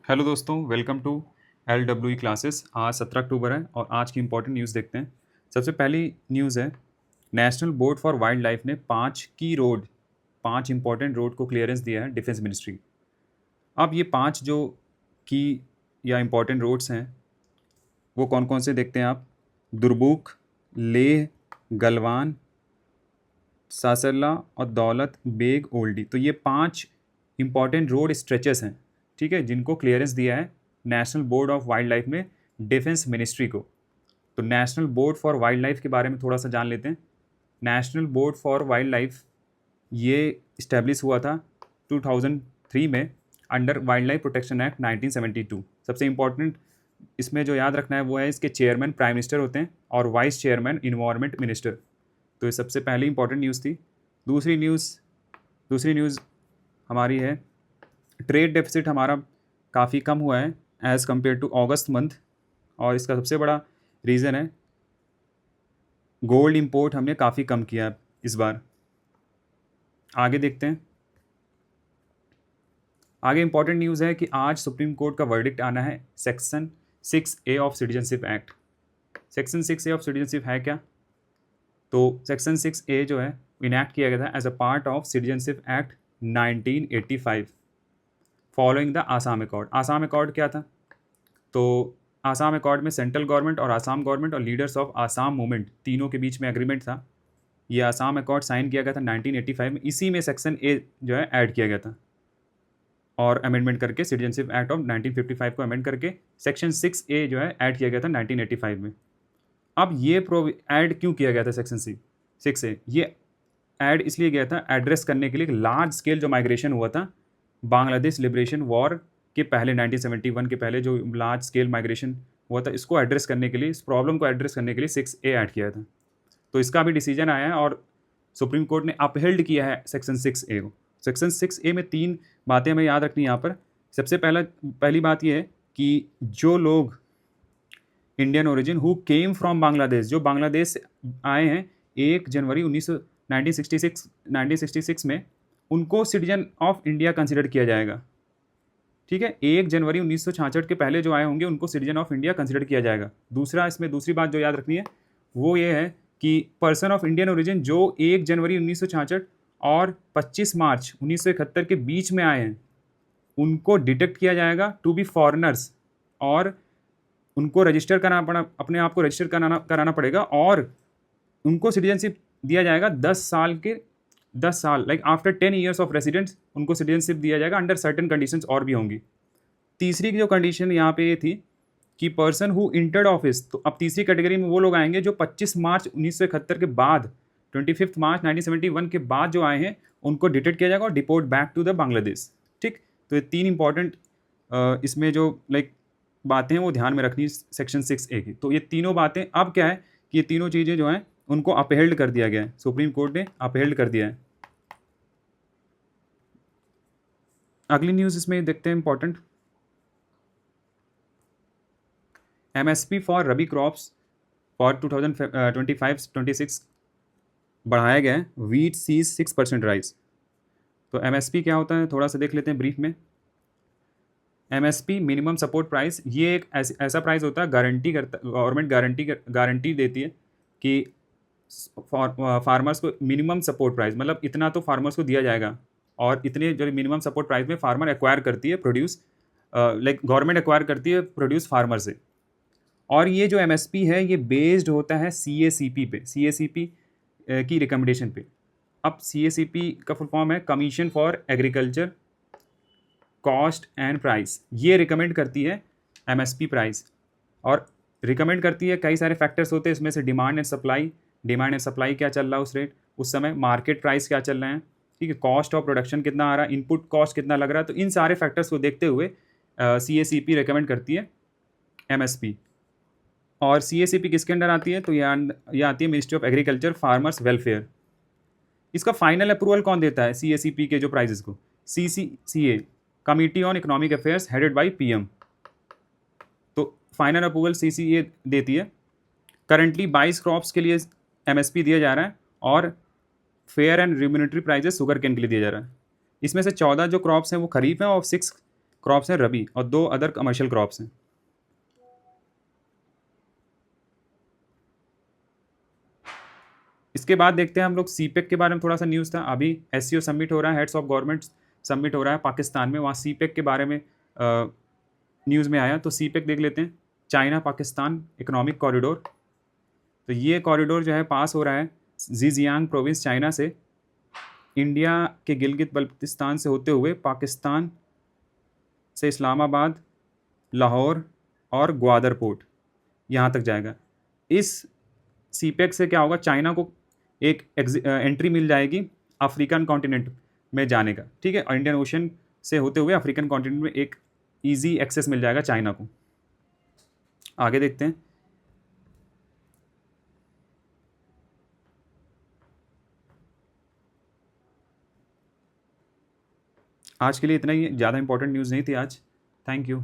Hello दोस्तों, welcome to LWE classes. आज 17 अक्टूबर है और आज की इंपॉर्टेंट न्यूज़ देखते हैं। सबसे पहली न्यूज़ है, national board for wild life ने 5 इंपॉर्टेंट रोड को क्लियरेंस दिया है डिफेंस मिनिस्ट्री। अब ये 5 जो की या इंपॉर्टेंट रोड्स हैं वो कौन कौन से देखते हैं आप। दुर्बुक, लेह, गलवान, सासरला और दौलत बेग ओल्डी। तो ये 5 इंपॉर्टेंट रोड स्ट्रेचेस हैं, ठीक है, जिनको क्लियरेंस दिया है national board of wild life ने डिफेंस मिनिस्ट्री को। तो national board for wild life के बारे में थोड़ा सा जान लेते हैं। National board for wild life ये इस्टेब्लिश हुआ था 2003 में under wild life protection act 1972। सबसे इम्पोर्टेंट इसमें जो याद रखना है वो है इसके चेयरमैन प्राइम मिनिस्टर होते हैं और वाइस चेयरमैन इन्वायरमेंट मिनिस्टर। तो ये सबसे पहली इंपॉर्टेंट न्यूज़ थी। दूसरी न्यूज़ हमारी है, ट्रेड डेफिसिट हमारा काफ़ी कम हुआ है एज़ कम्पेयर टू अगस्त मंथ, और इसका सबसे बड़ा रीज़न है गोल्ड इंपोर्ट हमने काफ़ी कम किया है इस बार। आगे देखते हैं। आगे इंपॉर्टेंट न्यूज़ है कि आज सुप्रीम कोर्ट का वर्डिक्ट आना है section 6A of citizenship act. Section 6A of citizenship है क्या? तो सेक्शन 6A जो है इनैक्ट किया गया था as a part of citizenship act 1985 following the Assam accord. Assam accord क्या था? तो आसाम अकॉर्ड में सेंट्रल गवर्नमेंट और आसाम गवर्नमेंट और लीडर्स ऑफ आसाम मूवमेंट तीनों के बीच में एग्रीमेंट था। ये आसाम अकॉर्ड साइन किया गया था 1985 में। इसी में सेक्शन A जो है ऐड किया गया था और अमेंडमेंट करके सिटीजनशिप एक्ट ऑफ 1955 को अमेंड करके सेक्शन 6A जो है ऐड किया गया था 1985 में। अब ये ऐड क्यों किया गया था सेक्शन 6A? ये ऐड इसलिए गया था एड्रेस करने के लिए लार्ज स्केल जो माइग्रेशन हुआ था बांग्लादेश लिबरेशन वॉर के पहले 1971 के पहले जो लार्ज स्केल माइग्रेशन हुआ था, इसको एड्रेस करने के लिए, इस प्रॉब्लम को एड्रेस करने के लिए 6A ऐड किया था। तो इसका भी डिसीजन आया है और सुप्रीम कोर्ट ने अपहेल्ड किया है सेक्शन 6A को। सेक्शन 6A में 3 बातें हमें याद रखनी यहाँ पर। सबसे पहली बात यह है कि जो लोग Indian origin who came from Bangladesh, जो बांग्लादेश से आए हैं 1 जनवरी 1966 में, उनको सिटीजन ऑफ इंडिया कंसिडर किया जाएगा। ठीक है, 1 जनवरी 1966 के पहले जो आए होंगे उनको सिटीजन ऑफ इंडिया कंसिडर किया जाएगा। इसमें दूसरी बात जो याद रखनी है वो ये है कि पर्सन ऑफ इंडियन ओरिजिन जो 1 जनवरी 1966 और 25 मार्च 1971 के बीच में आए हैं उनको डिटेक्ट किया जाएगा टू बी फॉरेनर्स, और उनको रजिस्टर कराना पड़ा, अपने आप को रजिस्टर कराना पड़ेगा, और उनको सिटीजनशिप दिया जाएगा 10 साल like after 10 years of residence उनको सिटीजनशिप दिया जाएगा अंडर सर्टेन कंडीशंस और भी होंगी। तीसरी जो कंडीशन यहाँ पे ये थी कि पर्सन हु इंटर्ड ऑफिस, तो अब तीसरी कैटेगरी में वो लोग आएंगे जो 25 मार्च 1971 के बाद 25 मार्च 1971 के बाद जो आए हैं उनको डिटेक्ट किया जाएगा और deport back to the Bangladesh. ठीक, तो ये 3 इंपॉर्टेंट इसमें जो बातें हैं वो ध्यान में रखनी सेक्शन 6A की। तो ये तीनों बातें, अब क्या है कि ये तीनों चीज़ें जो हैं उनको अपहेल्ड कर दिया गया है, सुप्रीम कोर्ट ने अपहेल्ड कर दिया है। अगली न्यूज़ इसमें देखते हैं important, MSP for rabi crops for 2025-26 बढ़ाया गया है। Wheat sees 6% rise. तो MSP क्या होता है थोड़ा सा देख लेते हैं ब्रीफ में। MSP मिनिमम सपोर्ट प्राइस, ये एक ऐसा प्राइस होता है, गवर्नमेंट गारंटी देती है कि फार्मर्स को मिनिमम सपोर्ट प्राइस, मतलब इतना तो फार्मर्स को दिया जाएगा, और इतने जो मिनिमम सपोर्ट प्राइस में फार्मर एक्वायर करती है प्रोड्यूस, गवर्नमेंट एक्वायर करती है प्रोड्यूस फार्मर से। और ये जो MSP है ये बेस्ड होता है CACP पे, CACP की रिकमेंडेशन पे। अब CACP का फुल फॉर्म है commission for agriculture cost and price. ये रिकमेंड करती है MSP प्राइस, और रिकमेंड करती है, कई सारे फैक्टर्स होते हैं इसमें से डिमांड एंड सप्लाई क्या चल रहा है उस समय मार्केट प्राइस क्या चल रहे हैं, ठीक है, कॉस्ट ऑफ प्रोडक्शन कितना आ रहा है, इनपुट कॉस्ट कितना लग रहा है। तो इन सारे फैक्टर्स को देखते हुए CACP रिकमेंड करती है MSP। और CACP किसके अंडर आती है? तो ये आती है ministry of agriculture farmers welfare. इसका फाइनल अप्रूवल कौन देता है CACP के जो प्राइजेस को? CCCA, committee on economic affairs headed by PM। तो फाइनल अप्रूवल CCA देती है। करंटली 22 क्रॉप्स के लिए MSP दिया जा रहा है, और fair and remunerative prices sugar cane के लिए दिया जा रहा है। इसमें से 14 जो क्रॉप्स हैं वो खरीफ हैं और 6 क्रॉप्स हैं रबी, और 2 अदर कमर्शियल क्रॉप्स हैं। इसके बाद देखते हैं हम लोग सीपेक के बारे में, थोड़ा सा न्यूज़ था अभी। एससीओ समिट हो रहा है, हेड्स ऑफ गवर्नमेंट समिट हो रहा है पाकिस्तान में, वहाँ सीपेक के बारे में न्यूज़ में आया। तो सीपेक देख लेते हैं, चाइना पाकिस्तान इकोनॉमिक कॉरिडोर। तो ये कॉरिडोर जो है पास हो रहा है जीजियांग प्रोविंस चाइना से, इंडिया के गिलगित बल्तिस्तान से होते हुए पाकिस्तान से इस्लामाबाद, लाहौर और ग्वादर पोर्ट, यहाँ तक जाएगा। इस सीपेक से क्या होगा, चाइना को एक एंट्री मिल जाएगी अफ्रीकन कॉन्टिनेंट में जाने का, ठीक है, और इंडियन ओशन से होते हुए अफ्रीकन कॉन्टिनेंट में एक ईजी एक्सेस मिल जाएगा चाइना को। आगे देखते हैं। आज के लिए इतना ही, ज़्यादा इंपॉर्टेंट न्यूज़ नहीं थी आज। Thank you.